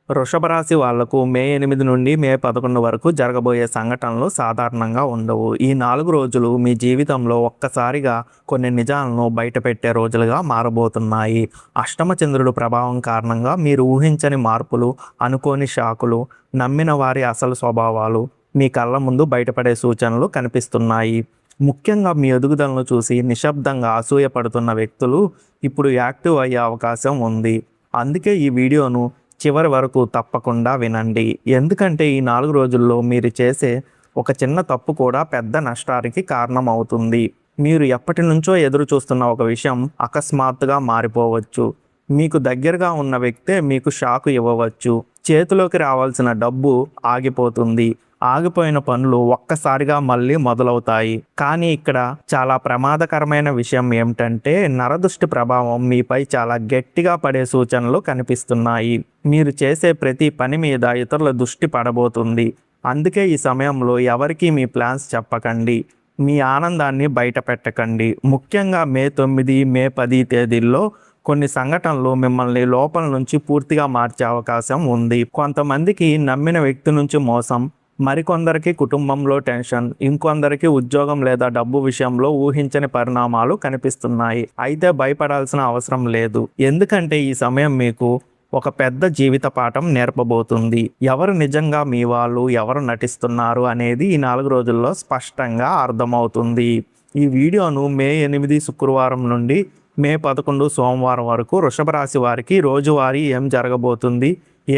వృషభ రాశి వాళ్లకు మే 8 నుండి మే 11 వరకు జరగబోయే సంఘటనలు సాధారణంగా ఉండవు. ఈ 4 రోజులు మీ జీవితంలో ఒక్కసారిగా కొన్ని నిజాలను బయటపెట్టే రోజులుగా మారబోతున్నాయి. అష్టమ చంద్రుడి ప్రభావం కారణంగా మీరు ఊహించని మార్పులు, అనుకోని షాకులు, నమ్మిన వారి అసలు స్వభావాలు మీ కళ్ళ ముందు బయటపడే సూచనలు కనిపిస్తున్నాయి. ముఖ్యంగా మీ ఎదుగుదలను చూసి నిశ్శబ్దంగా అసూయపడుతున్న వ్యక్తులు ఇప్పుడు యాక్టివ్ అయ్యే అవకాశం ఉంది. అందుకే ఈ వీడియోను చివరి వరకు తప్పకుండా వినండి. ఎందుకంటే ఈ 4 రోజుల్లో మీరు చేసే ఒక చిన్న తప్పు కూడా పెద్ద నష్టానికి కారణమవుతుంది. మీరు ఎప్పటి నుంచో ఎదురు చూస్తున్న ఒక విషయం అకస్మాత్తుగా మారిపోవచ్చు. మీకు దగ్గరగా ఉన్న వ్యక్తే మీకు షాకు ఇవ్వవచ్చు. చేతిలోకి రావాల్సిన డబ్బు ఆగిపోతుంది. ఆగిపోయిన పనులు ఒక్కసారిగా మళ్ళీ మొదలవుతాయి. కానీ ఇక్కడ చాలా ప్రమాదకరమైన విషయం ఏమిటంటే నరదృష్టి ప్రభావం మీపై చాలా గట్టిగా పడే సూచనలు కనిపిస్తున్నాయి. మీరు చేసే ప్రతి పని మీద ఇతరుల దృష్టి పడబోతుంది. అందుకే ఈ సమయంలో ఎవరికీ మీ ప్లాన్స్ చెప్పకండి. మీ ఆనందాన్ని బయట పెట్టకండి. ముఖ్యంగా మే 9, మే 10 తేదీల్లో కొన్ని సంఘటనలు మిమ్మల్ని లోపల నుంచి పూర్తిగా మార్చే అవకాశం ఉంది. కొంతమందికి నమ్మిన వ్యక్తి నుంచి మోసం, మరికొందరికి కుటుంబంలో టెన్షన్, ఇంకొందరికి ఉద్యోగం లేదా డబ్బు విషయంలో ఊహించని పరిణామాలు కనిపిస్తున్నాయి. అయితే భయపడాల్సిన అవసరం లేదు. ఎందుకంటే ఈ సమయం మీకు ఒక పెద్ద జీవిత పాఠం నేర్పబోతుంది. ఎవరు నిజంగా మీ వాళ్ళు, ఎవరు నటిస్తున్నారు అనేది ఈ 4 రోజుల్లో స్పష్టంగా అర్థమవుతుంది. ఈ వీడియోను మే 8 శుక్రవారం నుండి మే 11 సోమవారం వరకు వృషభ రాశి వారికి రోజువారీ ఏం జరగబోతుంది,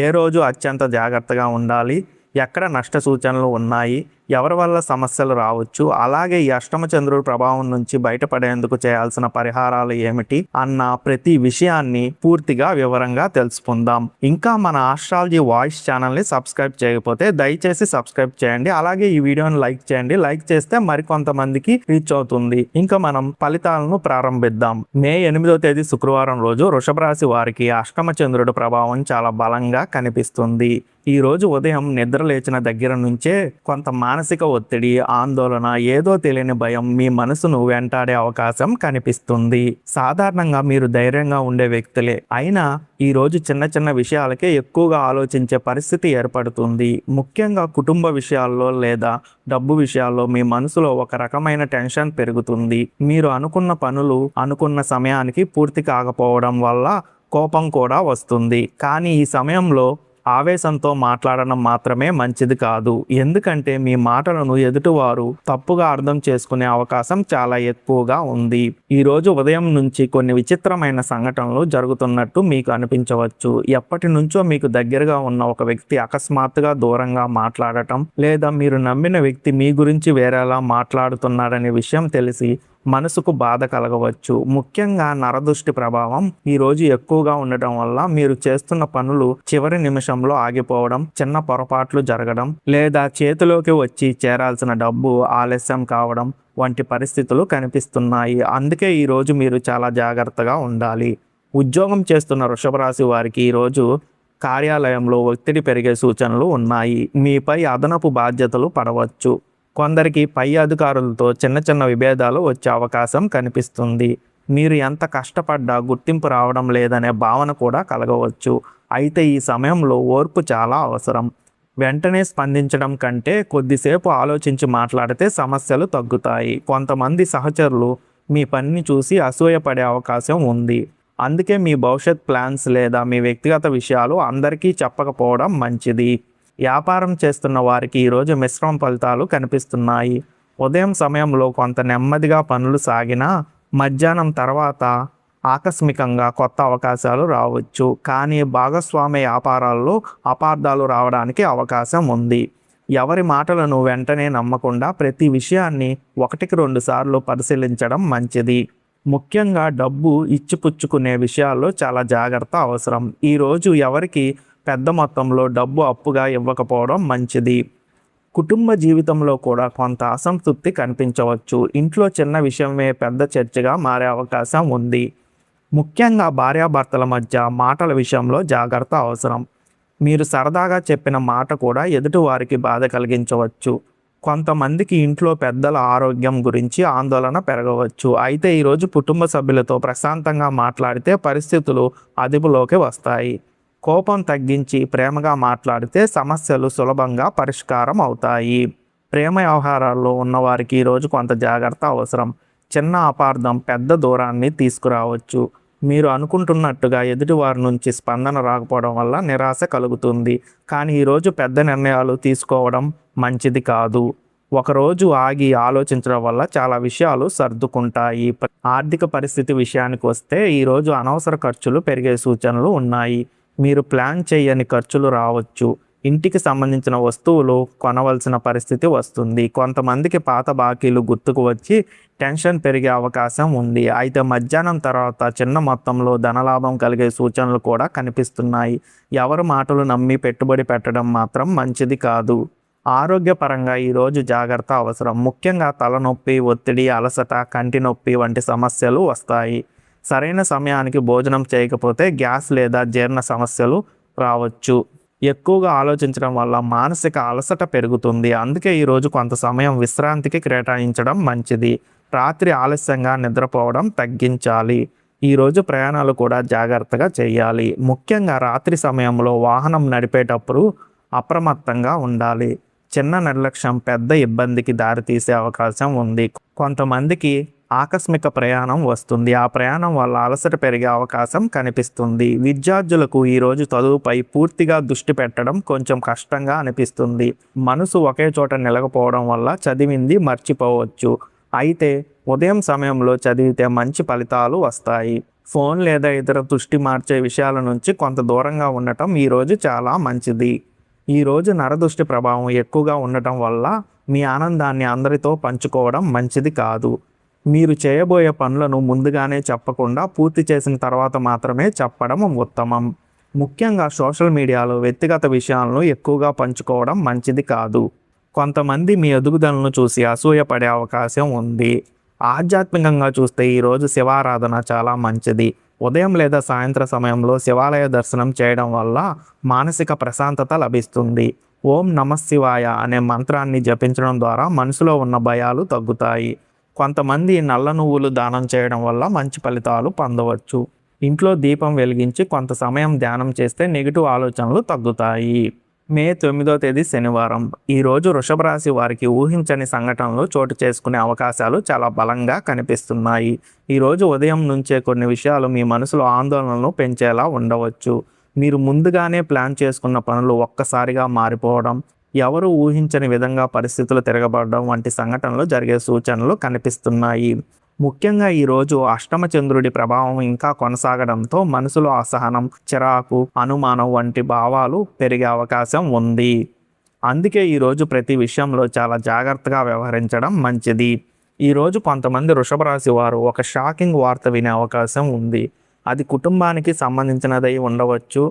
ఏ రోజు అత్యంత జాగ్రత్తగా ఉండాలి, ఎక్కడ నష్ట సూచనలు ఉన్నాయి, ఎవరి వల్ల సమస్యలు రావచ్చు, అలాగే ఈ అష్టమ చంద్రుడి ప్రభావం నుంచి బయటపడేందుకు చేయాల్సిన పరిహారాలు ఏమిటి అన్న ప్రతి విషయాన్ని పూర్తిగా వివరంగా తెలుసుకుందాం. ఇంకా మన ఆస్ట్రాలజీ వాయిస్ ఛానల్ని సబ్స్క్రైబ్ చేయకపోతే దయచేసి సబ్స్క్రైబ్ చేయండి. అలాగే ఈ వీడియోని లైక్ చేయండి. లైక్ చేస్తే మరికొంతమందికి రీచ్ అవుతుంది. ఇంకా మనం ఫలితాలను ప్రారంభిద్దాం. మే 8వ తేదీ శుక్రవారం రోజు వృషభ రాశి వారికి అష్టమ చంద్రుడి ప్రభావం చాలా బలంగా కనిపిస్తుంది. ఈ రోజు ఉదయం నిద్ర లేచిన దగ్గర నుంచే కొంత మానసిక ఒత్తిడి, ఆందోళన, ఏదో తెలియని భయం మీ మనసును వెంటాడే అవకాశం కనిపిస్తుంది. సాధారణంగా మీరు ధైర్యంగా ఉండే వ్యక్తులే అయినా ఈ రోజు చిన్న చిన్న విషయాలకే ఎక్కువగా ఆలోచించే పరిస్థితి ఏర్పడుతుంది. ముఖ్యంగా కుటుంబ విషయాల్లో లేదా డబ్బు విషయాల్లో మీ మనసులో ఒక రకమైన టెన్షన్ పెరుగుతుంది. మీరు అనుకున్న పనులు అనుకున్న సమయానికి పూర్తి కాకపోవడం వల్ల కోపం కూడా వస్తుంది. కానీ ఈ సమయంలో ఆవేశంతో మాట్లాడడం మాత్రమే మంచిది కాదు. ఎందుకంటే మీ మాటలను ఎదుటివారు తప్పుగా అర్థం చేసుకునే అవకాశం చాలా ఎక్కువగా ఉంది. ఈ రోజు ఉదయం నుంచి కొన్ని విచిత్రమైన సంఘటనలు జరుగుతున్నట్టు మీకు అనిపించవచ్చు. ఎప్పటి నుంచో మీకు దగ్గరగా ఉన్న ఒక వ్యక్తి అకస్మాత్తుగా దూరంగా మాట్లాడటం, లేదా మీరు నమ్మిన వ్యక్తి మీ గురించి వేరేలా మాట్లాడుతున్నారనే విషయం తెలిసి మనసుకు బాధ కలగవచ్చు. ముఖ్యంగా నరదృష్టి ప్రభావం ఈ రోజు ఎక్కువగా ఉండటం వల్ల మీరు చేస్తున్న పనులు చివరి నిమిషంలో ఆగిపోవడం, చిన్న పొరపాట్లు జరగడం, లేదా చేతిలోకి వచ్చి చేరాల్సిన డబ్బు ఆలస్యం కావడం వంటి పరిస్థితులు కనిపిస్తున్నాయి. అందుకే ఈ రోజు మీరు చాలా జాగ్రత్తగా ఉండాలి. ఉద్యోగం చేస్తున్న వృషభ రాశి వారికి ఈ రోజు కార్యాలయంలో ఒత్తిడి పెరిగే సూచనలు ఉన్నాయి. మీపై అదనపు బాధ్యతలు పడవచ్చు. కొందరికి పై అధికారులతో చిన్న చిన్న విభేదాలు వచ్చే అవకాశం కనిపిస్తుంది. మీరు ఎంత కష్టపడ్డా గుర్తింపు రావడం లేదనే భావన కూడా కలగవచ్చు. అయితే ఈ సమయంలో ఓర్పు చాలా అవసరం. వెంటనే స్పందించడం కంటే కొద్దిసేపు ఆలోచించి మాట్లాడితే సమస్యలు తగ్గుతాయి. కొంతమంది సహచరులు మీ పనిని చూసి అసూయపడే అవకాశం ఉంది. అందుకే మీ భవిష్యత్ ప్లాన్స్ లేదా మీ వ్యక్తిగత విషయాలు అందరికీ చెప్పకపోవడం మంచిది. వ్యాపారం చేస్తున్న వారికి ఈరోజు మిశ్రమ ఫలితాలు కనిపిస్తున్నాయి. ఉదయం సమయంలో కొంత నెమ్మదిగా పనులు సాగినా మధ్యాహ్నం తర్వాత ఆకస్మికంగా కొత్త అవకాశాలు రావచ్చు. కానీ భాగస్వామ్య వ్యాపారాల్లో అపార్థాలు రావడానికి అవకాశం ఉంది. ఎవరి మాటలను వెంటనే నమ్మకుండా ప్రతి విషయాన్ని 1-2 సార్లు పరిశీలించడం మంచిది. ముఖ్యంగా డబ్బు ఇచ్చిపుచ్చుకునే విషయాల్లో చాలా జాగ్రత్త అవసరం. ఈరోజు ఎవరికి పెద్ద మొత్తంలో డబ్బు అప్పుగా ఇవ్వకపోవడం మంచిది. కుటుంబ జీవితంలో కూడా కొంత అసంతృప్తి కనిపించవచ్చు. ఇంట్లో చిన్న విషయమే పెద్ద చర్చగా మారే అవకాశం ఉంది. ముఖ్యంగా భార్యాభర్తల మధ్య మాటల విషయంలో జాగ్రత్త అవసరం. మీరు సరదాగా చెప్పిన మాట కూడా ఎదుటివారికి బాధ కలిగించవచ్చు. కొంతమందికి ఇంట్లో పెద్దల ఆరోగ్యం గురించి ఆందోళన పెరగవచ్చు. అయితే ఈరోజు కుటుంబ సభ్యులతో ప్రశాంతంగా మాట్లాడితే పరిస్థితులు అదుపులోకి వస్తాయి. కోపం తగ్గించి ప్రేమగా మాట్లాడితే సమస్యలు సులభంగా పరిష్కారం అవుతాయి. ప్రేమ వ్యవహారాల్లో ఉన్నవారికి ఈరోజు కొంత జాగ్రత్త అవసరం. చిన్న అపార్థం పెద్ద దూరాన్ని తీసుకురావచ్చు. మీరు అనుకుంటున్నట్టుగా ఎదుటివారి నుంచి స్పందన రాకపోవడం వల్ల నిరాశ కలుగుతుంది. కానీ ఈరోజు పెద్ద నిర్ణయాలు తీసుకోవడం మంచిది కాదు. ఒకరోజు ఆగి ఆలోచించడం వల్ల చాలా విషయాలు సర్దుకుంటాయి. ఆర్థిక పరిస్థితి విషయానికి వస్తే ఈరోజు అనవసర ఖర్చులు పెరిగే సూచనలు ఉన్నాయి. మీరు ప్లాన్ చేయని ఖర్చులు రావచ్చు. ఇంటికి సంబంధించిన వస్తువులు కొనవలసిన పరిస్థితి వస్తుంది. కొంతమందికి పాత బాకీలు గుర్తుకు వచ్చి టెన్షన్ పెరిగే అవకాశం ఉంది. అయితే మధ్యాహ్నం తర్వాత చిన్న మొత్తంలో ధనలాభం కలిగే సూచనలు కూడా కనిపిస్తున్నాయి. ఎవరి మాటలు నమ్మి పెట్టుబడి పెట్టడం మాత్రం మంచిది కాదు. ఆరోగ్యపరంగా ఈరోజు జాగ్రత్త అవసరం. ముఖ్యంగా తలనొప్పి, ఒత్తిడి, అలసట, కంటి నొప్పి వంటి సమస్యలు వస్తాయి. సరైన సమయానికి భోజనం చేయకపోతే గ్యాస్ లేదా జీర్ణ సమస్యలు రావచ్చు. ఎక్కువగా ఆలోచించడం వల్ల మానసిక అలసట పెరుగుతుంది. అందుకే ఈరోజు కొంత సమయం విశ్రాంతికి కేటాయించడం మంచిది. రాత్రి ఆలస్యంగా నిద్రపోవడం తగ్గించాలి. ఈరోజు ప్రయాణాలు కూడా జాగ్రత్తగా చేయాలి. ముఖ్యంగా రాత్రి సమయంలో వాహనం నడిపేటప్పుడు అప్రమత్తంగా ఉండాలి. చిన్న నిర్లక్ష్యం పెద్ద ఇబ్బందికి దారితీసే అవకాశం ఉంది. కొంతమందికి ఆకస్మిక ప్రయాణం వస్తుంది. ఆ ప్రయాణం వల్ల అలసట పెరిగే అవకాశం కనిపిస్తుంది. విద్యార్థులకు ఈరోజు చదువుపై పూర్తిగా దృష్టి పెట్టడం కొంచెం కష్టంగా అనిపిస్తుంది. మనసు ఒకే చోట నిలకపోవడం వల్ల చదివింది మర్చిపోవచ్చు. అయితే ఉదయం సమయంలో చదివితే మంచి ఫలితాలు వస్తాయి. ఫోన్ లేదా ఇతర దృష్టి మార్చే విషయాల నుంచి కొంత దూరంగా ఉండటం ఈరోజు చాలా మంచిది. ఈరోజు నరదృష్టి ప్రభావం ఎక్కువగా ఉండటం వల్ల మీ ఆనందాన్ని అందరితో పంచుకోవడం మంచిది కాదు. మీరు చేయబోయే పనులను ముందుగానే చెప్పకుండా పూర్తి చేసిన తర్వాత మాత్రమే చెప్పడం ఉత్తమం. ముఖ్యంగా సోషల్ మీడియాలో వ్యక్తిగత విషయాలను ఎక్కువగా పంచుకోవడం మంచిది కాదు. కొంతమంది మీ ఎదుగుదలను చూసి అసూయపడే అవకాశం ఉంది. ఆధ్యాత్మికంగా చూస్తే ఈరోజు శివారాధన చాలా మంచిది. ఉదయం లేదా సాయంత్రం సమయంలో శివాలయ దర్శనం చేయడం వల్ల మానసిక ప్రశాంతత లభిస్తుంది. ఓం నమఃశివాయ అనే మంత్రాన్ని జపించడం ద్వారా మనసులో ఉన్న భయాలు తగ్గుతాయి. కొంతమంది నల్ల నువ్వులు దానం చేయడం వల్ల మంచి ఫలితాలు పొందవచ్చు. ఇంట్లో దీపం వెలిగించి కొంత సమయం ధ్యానం చేస్తే నెగిటివ్ ఆలోచనలు తగ్గుతాయి. మే 9వ తేదీ శనివారం. ఈరోజు వృషభ రాశి వారికి ఊహించని సంఘటనలు చోటు చేసుకునే అవకాశాలు చాలా బలంగా కనిపిస్తున్నాయి. ఈరోజు ఉదయం నుంచే కొన్ని విషయాలు మీ మనసులో ఆందోళనలు పెంచేలా ఉండవచ్చు. మీరు ముందుగానే ప్లాన్ చేసుకున్న పనులు ఒక్కసారిగా మారిపోవడం, ఎవరు ఊహించని విధంగా పరిస్థితులు తిరగబడడం వంటి సంఘటనలు జరిగే సూచనలు కనిపిస్తున్నాయి. ముఖ్యంగా ఈరోజు అష్టమ చంద్రుడి ప్రభావం ఇంకా కొనసాగడంతో మనసులో అసహనం, చిరాకు, అనుమానం వంటి భావాలు పెరిగే అవకాశం ఉంది. అందుకే ఈరోజు ప్రతి విషయంలో చాలా జాగ్రత్తగా వ్యవహరించడం మంచిది. ఈరోజు కొంతమంది వృషభ రాశి వారు ఒక షాకింగ్ వార్త వినే అవకాశం ఉంది. అది కుటుంబానికి సంబంధించినదై ఉండవచ్చు,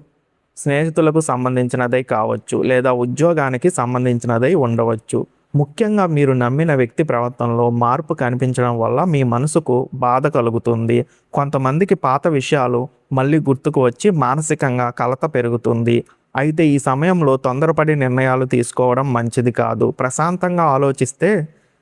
స్నేహితులకు సంబంధించినదై కావచ్చు, లేదా ఉద్యోగానికి సంబంధించినదై ఉండవచ్చు. ముఖ్యంగా మీరు నమ్మిన వ్యక్తి ప్రవర్తనలో మార్పు కనిపించడం వల్ల మీ మనసుకు బాధ కలుగుతుంది. కొంతమందికి పాత విషయాలు మళ్ళీ గుర్తుకు వచ్చి మానసికంగా కలత పెరుగుతుంది. అయితే ఈ సమయంలో తొందరపడి నిర్ణయాలు తీసుకోవడం మంచిది కాదు. ప్రశాంతంగా ఆలోచిస్తే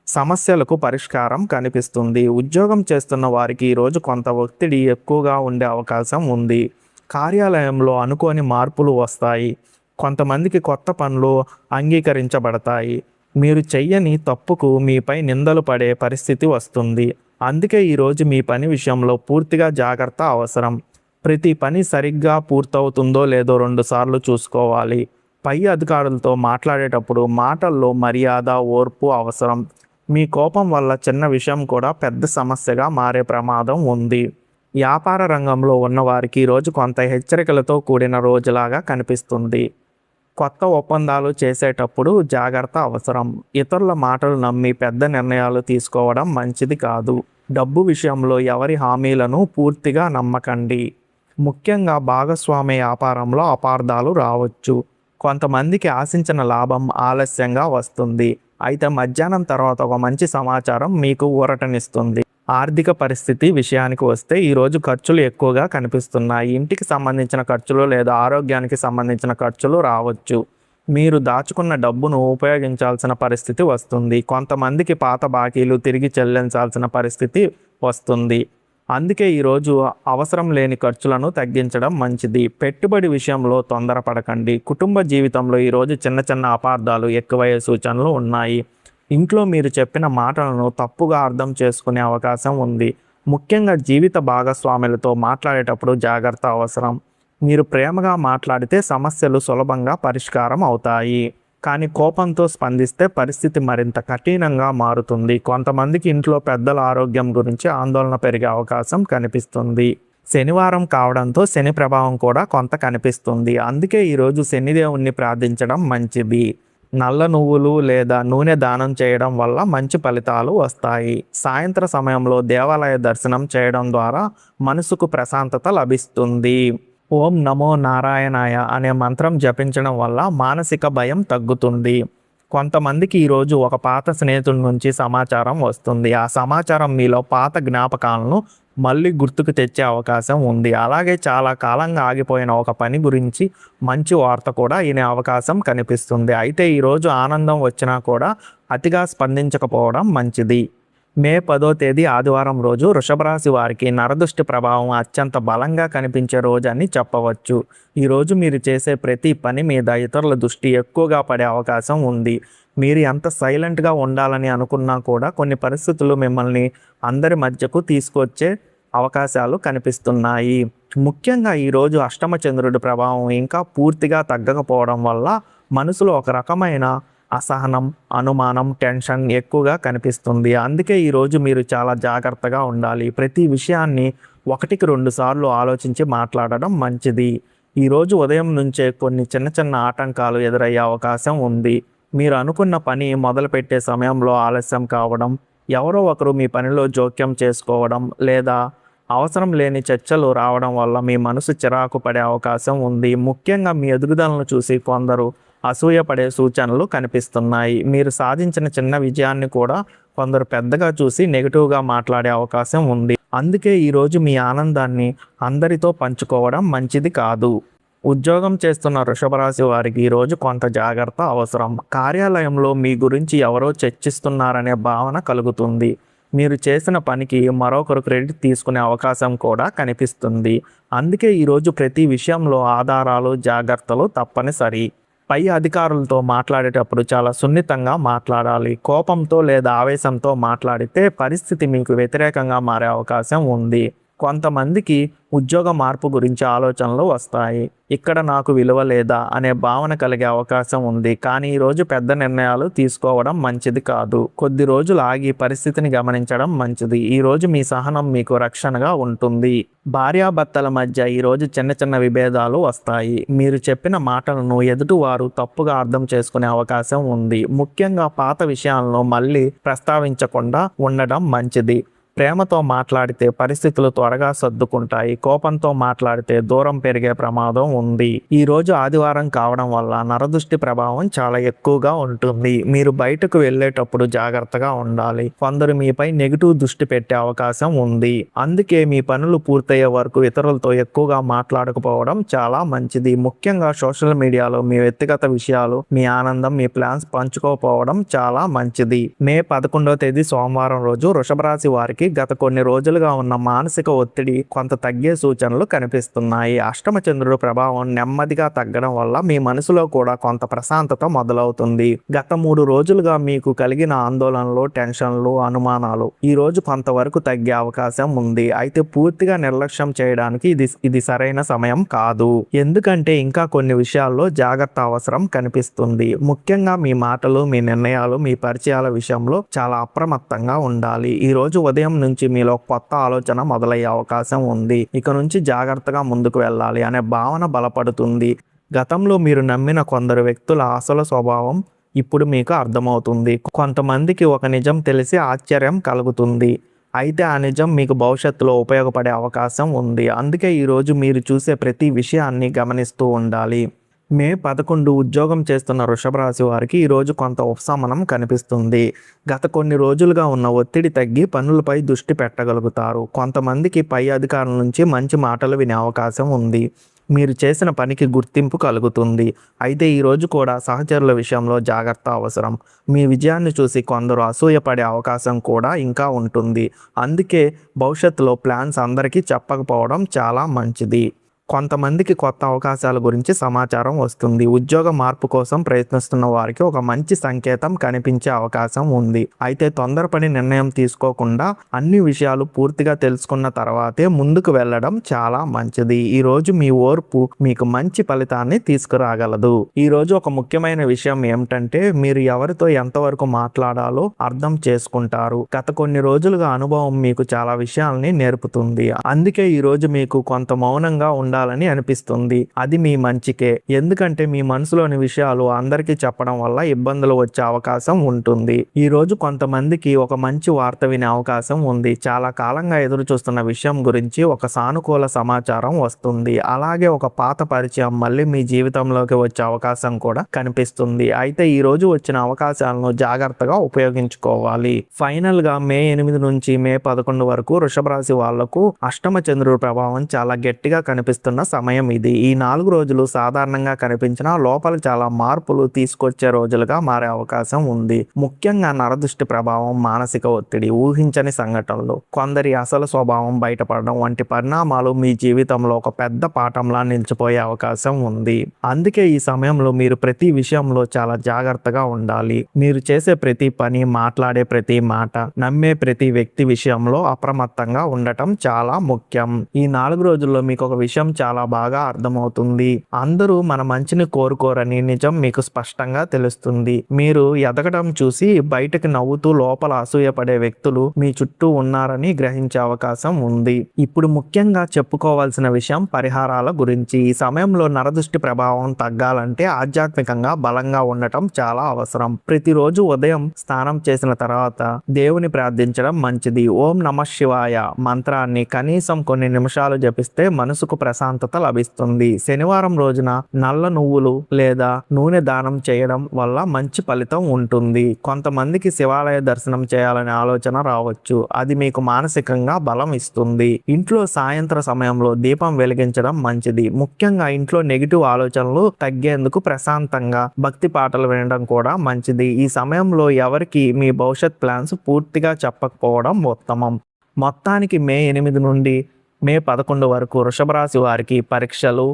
సమస్యలకు పరిష్కారం కనిపిస్తుంది. ఉద్యోగం చేస్తున్న వారికి ఈరోజు కొంత ఒత్తిడి ఎక్కువగా ఉండే అవకాశం ఉంది. కార్యాలయంలో అనుకోని మార్పులు వస్తాయి. కొంతమందికి కొత్త పనులు అంగీకరించబడతాయి. మీరు చెయ్యని తప్పుకు మీపై నిందలు పడే పరిస్థితి వస్తుంది. అందుకే ఈరోజు మీ పని విషయంలో పూర్తిగా జాగ్రత్త అవసరం. ప్రతి పని సరిగ్గా పూర్తవుతుందో లేదో 2 సార్లు చూసుకోవాలి. పై అధికారులతో మాట్లాడేటప్పుడు మాటల్లో మర్యాద, ఓర్పు అవసరం. మీ కోపం వల్ల చిన్న విషయం కూడా పెద్ద సమస్యగా మారే ప్రమాదం ఉంది. వ్యాపార రంగంలో ఉన్నవారికి ఈరోజు కొంత హెచ్చరికలతో కూడిన రోజులాగా కనిపిస్తుంది. కొత్త ఒప్పందాలు చేసేటప్పుడు జాగ్రత్త అవసరం. ఇతరుల మాటలు నమ్మి పెద్ద నిర్ణయాలు తీసుకోవడం మంచిది కాదు. డబ్బు విషయంలో ఎవరి హామీలను పూర్తిగా నమ్మకండి. ముఖ్యంగా భాగస్వామ్య వ్యాపారంలో అపార్థాలు రావచ్చు. కొంతమందికి ఆశించిన లాభం ఆలస్యంగా వస్తుంది. అయితే మధ్యాహ్నం తర్వాత ఒక మంచి సమాచారం మీకు ఊరటనిస్తుంది. ఆర్థిక పరిస్థితి విషయానికి వస్తే ఈరోజు ఖర్చులు ఎక్కువగా కనిపిస్తున్నాయి. ఇంటికి సంబంధించిన ఖర్చులు లేదా ఆరోగ్యానికి సంబంధించిన ఖర్చులు రావచ్చు. మీరు దాచుకున్న డబ్బును ఉపయోగించాల్సిన పరిస్థితి వస్తుంది. కొంతమందికి పాత బాకీలు తిరిగి చెల్లించాల్సిన పరిస్థితి వస్తుంది. అందుకే ఈరోజు అవసరం లేని ఖర్చులను తగ్గించడం మంచిది. పెట్టుబడి విషయంలో తొందరపడకండి. కుటుంబ జీవితంలో ఈరోజు చిన్న చిన్న అపార్థాలు ఎక్కువయ్యే సూచనలు ఉన్నాయి. ఇంట్లో మీరు చెప్పిన మాటలను తప్పుగా అర్థం చేసుకునే అవకాశం ఉంది. ముఖ్యంగా జీవిత భాగస్వాములతో మాట్లాడేటప్పుడు జాగ్రత్త అవసరం. మీరు ప్రేమగా మాట్లాడితే సమస్యలు సులభంగా పరిష్కారం అవుతాయి. కానీ కోపంతో స్పందిస్తే పరిస్థితి మరింత కఠినంగా మారుతుంది. కొంతమందికి ఇంట్లో పెద్దల ఆరోగ్యం గురించి ఆందోళన పెరిగే అవకాశం కనిపిస్తుంది. శనివారం కావడంతో శని ప్రభావం కూడా కొంత కనిపిస్తుంది. అందుకే ఈరోజు శనిదేవుణ్ణి ప్రార్థించడం మంచిది. నల్ల నువ్వులు లేదా నూనె దానం చేయడం వల్ల మంచి ఫలితాలు వస్తాయి. సాయంత్ర సమయంలో దేవాలయ దర్శనం చేయడం ద్వారా మనసుకు ప్రశాంతత లభిస్తుంది. ఓం నమో నారాయణాయ అనే మంత్రం జపించడం వల్ల మానసిక భయం తగ్గుతుంది. కొంతమందికి ఈరోజు ఒక పాత స్నేహితుడి నుంచి సమాచారం వస్తుంది. ఆ సమాచారం మీలో పాత జ్ఞాపకాలను మళ్ళీ గుర్తుకు తెచ్చే అవకాశం ఉంది. అలాగే చాలా కాలంగా ఆగిపోయిన ఒక పని గురించి మంచి వార్త కూడా వినే అవకాశం కనిపిస్తుంది. అయితే ఈరోజు ఆనందం వచ్చినా కూడా అతిగా స్పందించకపోవడం మంచిది. మే 10వ తేదీ ఆదివారం రోజు వృషభ రాశి వారికి నరదృష్టి ప్రభావం అత్యంత బలంగా కనిపించే రోజు అని చెప్పవచ్చు. ఈరోజు మీరు చేసే ప్రతి పని మీద ఇతరుల దృష్టి ఎక్కువగా పడే అవకాశం ఉంది. మీరు ఎంత సైలెంట్గా ఉండాలని అనుకున్నా కూడా కొన్ని పరిస్థితులు మిమ్మల్ని అందరి మధ్యకు తీసుకొచ్చే అవకాశాలు కనిపిస్తున్నాయి. ముఖ్యంగా ఈరోజు అష్టమ చంద్రుడి ప్రభావం ఇంకా పూర్తిగా తగ్గకపోవడం వల్ల మనసులో ఒక రకమైన అసహనం, అనుమానం, టెన్షన్ ఎక్కువగా కనిపిస్తుంది. అందుకే ఈరోజు మీరు చాలా జాగ్రత్తగా ఉండాలి. ప్రతి విషయాన్ని 1-2 సార్లు ఆలోచించి మాట్లాడడం మంచిది. ఈరోజు ఉదయం నుంచే కొన్ని చిన్న చిన్న ఆటంకాలు ఎదురయ్యే అవకాశం ఉంది. మీరు అనుకున్న పని మొదలుపెట్టే సమయంలో ఆలస్యం కావడం, ఎవరో ఒకరు మీ పనిలో జోక్యం చేసుకోవడం లేదా అవసరం లేని చర్చలు రావడం వల్ల మీ మనసు చిరాకు పడే అవకాశం ఉంది. ముఖ్యంగా మీ ఎదుగుదలను చూసి కొందరు అసూయపడే సూచనలు కనిపిస్తున్నాయి. మీరు సాధించిన చిన్న విజయాన్ని కూడా కొందరు పెద్దగా చూసి నెగిటివ్గా మాట్లాడే అవకాశం ఉంది. అందుకే ఈరోజు మీ ఆనందాన్ని అందరితో పంచుకోవడం మంచిది కాదు. ఉద్యోగం చేస్తున్న వృషభ రాశి వారికి ఈరోజు కొంత జాగ్రత్త అవసరం. కార్యాలయంలో మీ గురించి ఎవరో చర్చిస్తున్నారనే భావన కలుగుతుంది. మీరు చేసిన పనికి మరొకరు క్రెడిట్ తీసుకునే అవకాశం కూడా కనిపిస్తుంది. అందుకే ఈరోజు ప్రతి విషయంలో ఆధారాలు, జాగ్రత్తలు తప్పనిసరి. పై అధికారులతో మాట్లాడేటప్పుడు చాలా సున్నితంగా మాట్లాడాలి. కోపంతో లేదా ఆవేశంతో మాట్లాడితే పరిస్థితి మీకు వ్యతిరేకంగా మారే అవకాశం ఉంది. కొంతమందికి ఉద్యోగ మార్పు గురించి ఆలోచనలు వస్తాయి. ఇక్కడ నాకు విలువ లేదా అనే భావన కలిగే అవకాశం ఉంది. కానీ ఈరోజు పెద్ద నిర్ణయాలు తీసుకోవడం మంచిది కాదు. కొద్ది రోజులు ఆగి పరిస్థితిని గమనించడం మంచిది. ఈరోజు మీ సహనం మీకు రక్షణగా ఉంటుంది. భార్యాభర్తల మధ్య ఈరోజు చిన్న చిన్న విభేదాలు వస్తాయి. మీరు చెప్పిన మాటలను ఎదుటివారు తప్పుగా అర్థం చేసుకునే అవకాశం ఉంది. ముఖ్యంగా పాత విషయాలను మళ్ళీ ప్రస్తావించకుండా ఉండడం మంచిది. ప్రేమతో మాట్లాడితే పరిస్థితులు త్వరగా సర్దుకుంటాయి. కోపంతో మాట్లాడితే దూరం పెరిగే ప్రమాదం ఉంది. ఈ రోజు ఆదివారం కావడం వల్ల నరదృష్టి ప్రభావం చాలా ఎక్కువగా ఉంటుంది. మీరు బయటకు వెళ్ళేటప్పుడు జాగ్రత్తగా ఉండాలి. కొందరు మీపై నెగిటివ్ దృష్టి పెట్టే అవకాశం ఉంది. అందుకే మీ పనులు పూర్తయ్యే వరకు ఇతరులతో ఎక్కువగా మాట్లాడకపోవడం చాలా మంచిది. ముఖ్యంగా సోషల్ మీడియాలో మీ వ్యక్తిగత విషయాలు, మీ ఆనందం, మీ ప్లాన్స్ పంచుకోకపోవడం చాలా మంచిది. మే 11వ తేదీ సోమవారం రోజు వృషభ రాశి వారికి గత కొన్ని రోజులుగా ఉన్న మానసిక ఒత్తిడి కొంత తగ్గే సూచనలు కనిపిస్తున్నాయి. అష్టమ చంద్రుడు ప్రభావం నెమ్మదిగా తగ్గడం వల్ల మీ మనసులో కూడా కొంత ప్రశాంతత మొదలవుతుంది. గత 3 రోజులుగా మీకు కలిగిన ఆందోళనలు, టెన్షన్లు, అనుమానాలు ఈ రోజు కొంతవరకు తగ్గే అవకాశం ఉంది. అయితే పూర్తిగా నిర్లక్ష్యం చేయడానికి ఇది సరైన సమయం కాదు. ఎందుకంటే ఇంకా కొన్ని విషయాల్లో జాగ్రత్త అవసరం కనిపిస్తుంది. ముఖ్యంగా మీ మాటలు, మీ నిర్ణయాలు, మీ పరిచయాల విషయంలో చాలా అప్రమత్తంగా ఉండాలి. ఈ రోజు ఉదయం నుంచి మీలో కొత్త ఆలోచన మొదలయ్యే అవకాశం ఉంది. ఇక నుంచి జాగ్రత్తగా ముందుకు వెళ్ళాలి అనే భావన బలపడుతుంది. గతంలో మీరు నమ్మిన కొందరు వ్యక్తుల అసలు స్వభావం ఇప్పుడు మీకు అర్థమవుతుంది. కొంతమందికి ఒక నిజం తెలిసి ఆశ్చర్యం కలుగుతుంది. అయితే ఆ నిజం మీకు భవిష్యత్తులో ఉపయోగపడే అవకాశం ఉంది. అందుకే ఈరోజు మీరు చూసే ప్రతి విషయాన్ని గమనిస్తూ ఉండాలి. మే 11 ఉద్యోగం చేస్తున్న వృషభ రాశి వారికి ఈరోజు కొంత ఉపశమనం కనిపిస్తుంది. గత కొన్ని రోజులుగా ఉన్న ఒత్తిడి తగ్గి పనులపై దృష్టి పెట్టగలుగుతారు. కొంతమందికి పై అధికారుల నుంచి మంచి మాటలు వినే అవకాశం ఉంది. మీరు చేసిన పనికి గుర్తింపు కలుగుతుంది. అయితే ఈరోజు కూడా సహచరుల విషయంలో జాగ్రత్త అవసరం. మీ విజయాన్ని చూసి కొందరు అసూయపడే అవకాశం కూడా ఇంకా ఉంటుంది. అందుకే భవిష్యత్తులో ప్లాన్స్ అందరికీ చెప్పకపోవడం చాలా మంచిది. కొంతమందికి కొత్త అవకాశాల గురించి సమాచారం వస్తుంది. ఉద్యోగ మార్పు కోసం ప్రయత్నిస్తున్న వారికి ఒక మంచి సంకేతం కనిపించే అవకాశం ఉంది. అయితే తొందరపడి నిర్ణయం తీసుకోకుండా అన్ని విషయాలు పూర్తిగా తెలుసుకున్న తర్వాతే ముందుకు వెళ్ళడం చాలా మంచిది. ఈ రోజు మీ ఓర్పు మీకు మంచి ఫలితాన్ని తీసుకురాగలదు. ఈ రోజు ఒక ముఖ్యమైన విషయం ఏమిటంటే మీరు ఎవరితో ఎంతవరకు మాట్లాడాలో అర్థం చేసుకుంటారు. గత కొన్ని రోజులుగా అనుభవం మీకు చాలా విషయాల్ని నేర్పుతుంది. అందుకే ఈ రోజు మీకు కొంత మౌనంగా ఉండాలని అనిపిస్తుంది. అది మీ మంచికే. ఎందుకంటే మీ మనసులోని విషయాలు అందరికీ చెప్పడం వల్ల ఇబ్బందులు వచ్చే అవకాశం ఉంటుంది. ఈ రోజు కొంతమందికి ఒక మంచి వార్త వినే అవకాశం ఉంది. చాలా కాలంగా ఎదురు చూస్తున్న విషయం గురించి ఒక సానుకూల సమాచారం వస్తుంది. అలాగే ఒక పాత పరిచయం మళ్ళీ మీ జీవితంలోకి వచ్చే అవకాశం కూడా కనిపిస్తుంది. అయితే ఈ రోజు వచ్చిన అవకాశాలను జాగ్రత్తగా ఉపయోగించుకోవాలి. ఫైనల్ గా మే 8 నుంచి మే 11 వరకు వృషభ రాశి వాళ్లకు అష్టమ చంద్రుడి ప్రభావం చాలా గట్టిగా కనిపిస్తుంది సమయం ఇది. ఈ 4 రోజులు సాధారణంగా కనిపించినా లోపల చాలా మార్పులు తీసుకొచ్చే రోజులుగా మారే అవకాశం ఉంది. ముఖ్యంగా నరదృష్టి ప్రభావం, మానసిక ఒత్తిడి, ఊహించని సంఘటనలు, కొందరి అసలు స్వభావం బయటపడడం వంటి పరిణామాలు మీ జీవితంలో ఒక పెద్ద పాఠంలా నిలిచిపోయే అవకాశం ఉంది. అందుకే ఈ సమయంలో మీరు ప్రతి విషయంలో చాలా జాగ్రత్తగా ఉండాలి. మీరు చేసే ప్రతి పని, మాట్లాడే ప్రతి మాట, నమ్మే ప్రతి వ్యక్తి విషయంలో అప్రమత్తంగా ఉండటం చాలా ముఖ్యం. ఈ 4 రోజుల్లో మీకు ఒక విషయం చాలా బాగా అర్థమవుతుంది. అందరూ మన మంచిని కోరుకోరని నిజం మీకు స్పష్టంగా తెలుస్తుంది. మీరు ఎదగడం చూసి బయటకు నవ్వుతూ లోపల అసూయపడే వ్యక్తులు మీ చుట్టూ ఉన్నారని గ్రహించే అవకాశం ఉంది. ఇప్పుడు ముఖ్యంగా చెప్పుకోవాల్సిన విషయం పరిహారాల గురించి. ఈ సమయంలో నరదృష్టి ప్రభావం తగ్గాలంటే ఆధ్యాత్మికంగా బలంగా ఉండటం చాలా అవసరం. ప్రతిరోజు ఉదయం స్నానం చేసిన తర్వాత దేవుని ప్రార్థించడం మంచిది. ఓం నమః శివాయ మంత్రాన్ని కనీసం కొన్ని నిమిషాలు జపిస్తే మనసుకు ప్రశాంతత లభిస్తుంది. శనివారం రోజున నల్ల నువ్వులు లేదా నూనె దానం చేయడం వల్ల మంచి ఫలితం ఉంటుంది. కొంతమందికి శివాలయ దర్శనం చేయాలనే ఆలోచన రావచ్చు. అది మీకు మానసికంగా బలం ఇస్తుంది. ఇంట్లో సాయంత్ర సమయంలో దీపం వెలిగించడం మంచిది. ముఖ్యంగా ఇంట్లో నెగిటివ్ ఆలోచనలు తగ్గేందుకు ప్రశాంతంగా భక్తి పాటలు వినడం కూడా మంచిది. ఈ సమయంలో ఎవరికి మీ భవిష్యత్ ప్లాన్స్ పూర్తిగా చెప్పకపోవడం ఉత్తమం. మొత్తానికి మే 8 నుండి మే 11 వరకు వృషభ రాశి వారికి పరీక్షలు,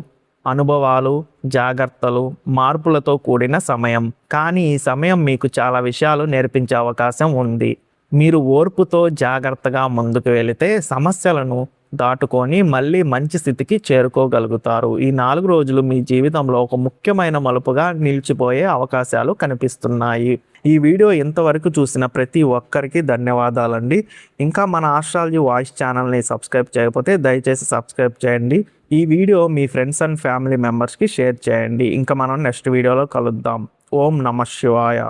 అనుభవాలు, జాగ్రత్తలు, మార్పులతో కూడిన సమయం. కానీ ఈ సమయం మీకు చాలా విషయాలు నేర్పించే అవకాశం ఉంది. మీరు ఓర్పుతో జాగ్రత్తగా ముందుకు వెళితే సమస్యలను దాటుకొని మళ్ళీ మంచి స్థితికి చేరుకోగలుగుతారు. ఈ 4 రోజులు మీ జీవితంలో ఒక ముఖ్యమైన మలుపుగా నిలిచిపోయే అవకాశాలు కనిపిస్తున్నాయి. ఈ వీడియో ఇంతవరకు చూసిన ప్రతి ఒక్కరికి ధన్యవాదాలండి. ఇంకా మన ఆస్ట్రాలజీ వాయిస్ ఛానల్ని సబ్స్క్రైబ్ చేయకపోతే దయచేసి సబ్స్క్రైబ్ చేయండి. ఈ video me friends and family మెంబర్స్కి షేర్ చేయండి. ఇంకా మనం నెక్స్ట్ వీడియోలో కలుద్దాం. ఓం నమః శివాయ.